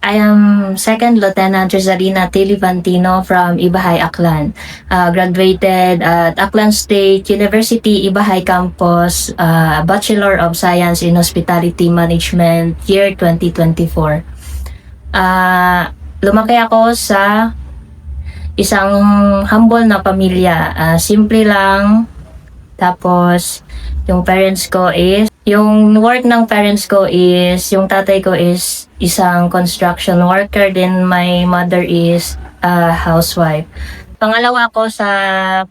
I am Second Lieutenant Rizalina Tilivantino from Ibahay, Aklan. Graduated at Aklan State University, Ibahay Campus, Bachelor of Science in Hospitality Management, year 2024. Lumaki ako sa isang humble na pamilya. Simple lang. Tapos, yung work ng parents ko is, yung tatay ko is isang construction worker, then my mother is a housewife. Pangalawa ko sa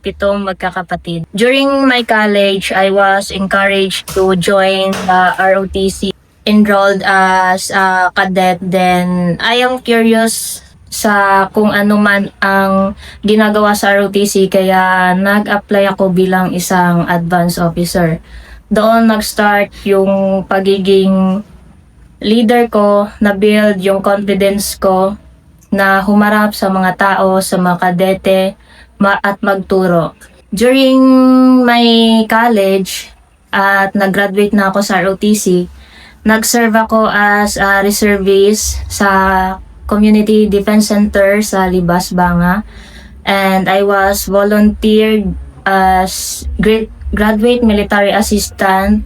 7 magkakapatid. During my college, I was encouraged to join the ROTC. Enrolled as a cadet, then I am curious sa kung ano man ang ginagawa sa ROTC, kaya nag-apply ako bilang isang advance officer. Doon nag-start yung pagiging leader ko, na-build yung confidence ko na humarap sa mga tao, sa mga kadete, at magturo. During my college at nag-graduate na ako sa ROTC, nag-serve ako as a reservist sa Community Defense Center sa Libas, Banga. And I was volunteered as graduate military assistant,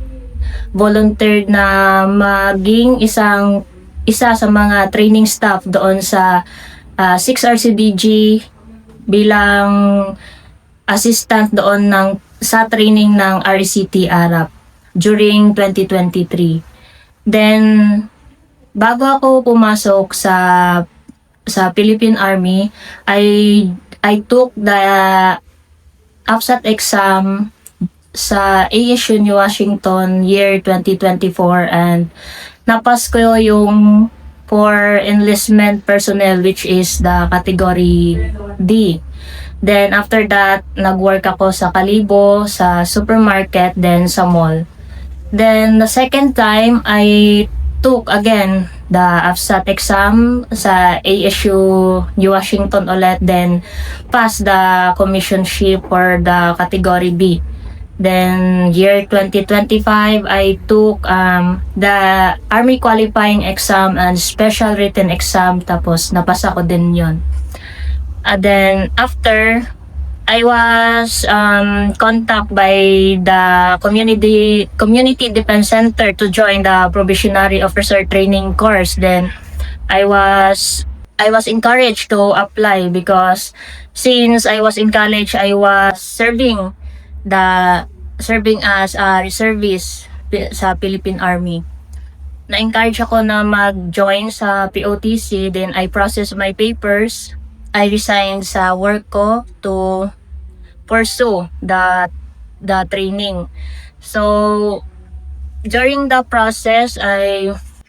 volunteered na maging isa sa mga training staff doon sa 6RCDG bilang assistant doon sa training ng RCT Arab during 2023. Then, bago ako pumasok sa Philippine Army, I took the AFSAT exam sa ASU New Washington year 2024, and napas ko yung for enlistment personnel, which is the category D. Then after that, nag-work ako sa Kalibo, sa supermarket, then sa mall. Then the second time, I took again the AFSAT exam sa ASU New Washington ulit, then passed the commissionship for the category B. Then year 2025, I took the Army qualifying exam and special written exam, tapos napasa ko din yon. Then after, I was contacted by the Community Defense Center to join the Probationary Officer Training course. Then I was encouraged to apply because since I was in college, I was serving as a reservist sa Philippine Army. Na-encourage ako na mag-join sa POTC, then I processed my papers. I resigned sa work ko to pursue the training. So during the process,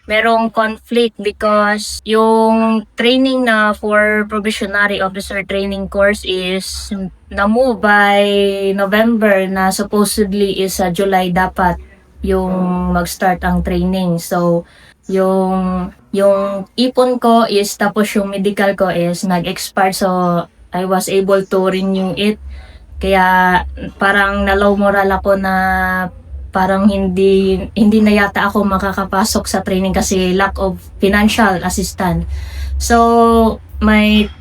merong conflict because yung training na for probationary officer training course is na-move by November, na supposedly is July dapat yung mag-start ang training. So yung ipon ko is, tapos yung medical ko is nag-expire, so I was able to renew it. Kaya parang na-low moral ako na parang hindi na yata ako makakapasok sa training kasi lack of financial assistance. So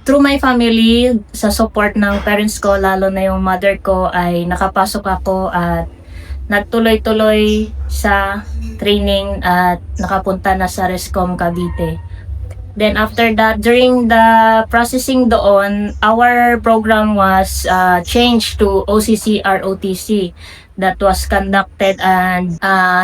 through my family, sa support ng parents ko, lalo na yung mother ko, ay nakapasok ako at nagtuloy-tuloy sa training at nakapunta na sa Rescom Cavite. Then after that, during the processing doon, our program was changed to OCC ROTC that was conducted and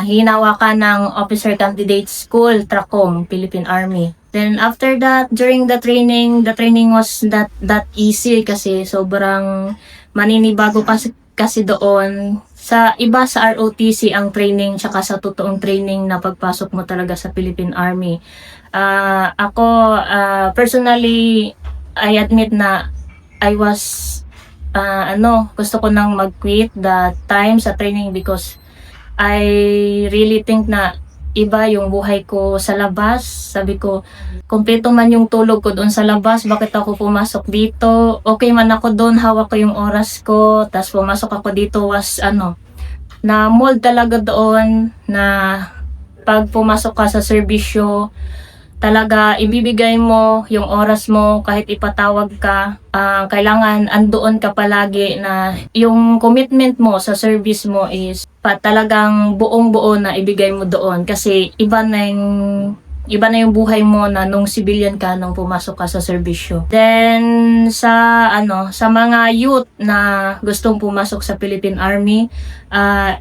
hinawakan ng Officer Candidate School, TRACOM, Philippine Army. Then after that, during the training was not that easy kasi sobrang maninibago kasi doon. Sa iba sa ROTC ang training, tsaka sa totoong training na pagpasok mo talaga sa Philippine Army. Ako, personally, I admit na I was gusto ko nang mag-quit the time sa training because I really think na iba yung buhay ko sa labas. Sabi ko, kumpleto man yung tulog ko doon sa labas, bakit ako pumasok dito? Okay man ako doon, hawak ko yung oras ko, tas pumasok ako dito was na mold talaga doon na pag pumasok ka sa serbisyo, talaga ibibigay mo yung oras mo kahit ipatawag ka. Kailangan andoon ka palagi na yung commitment mo sa service mo is talagang buong-buo na ibigay mo doon kasi iba na yung buhay mo na nung civilian ka nung pumasok ka sa serbisyo. Then sa mga youth na gustong pumasok sa Philippine Army,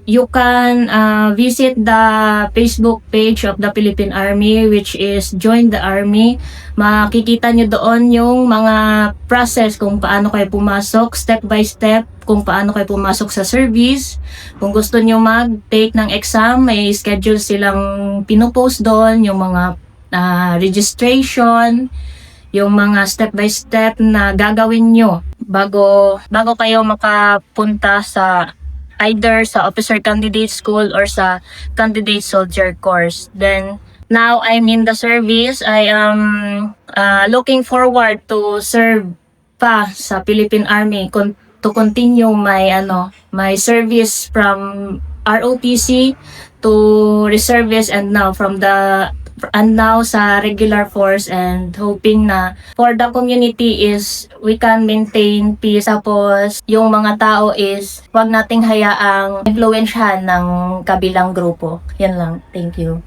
you can visit the Facebook page of the Philippine Army, which is Join the Army. Makikita nyo doon yung mga process kung paano kayo pumasok, step by step, kung paano kayo pumasok sa service. Kung gusto nyo mag-take ng exam, may schedule silang pinopost doon, yung mga registration, yung mga step by step na gagawin nyo bago kayo makapunta sa either sa officer candidate school or sa candidate soldier course. Then now I'm in the service. I am looking forward to serve pa sa Philippine Army to continue my service from ROTC to reservist and now sa regular force, and hoping na for the community is we can maintain peace. Tapos yung mga tao is wag nating hayaang impluwensyahan ng kabilang grupo. Yan lang. Thank you.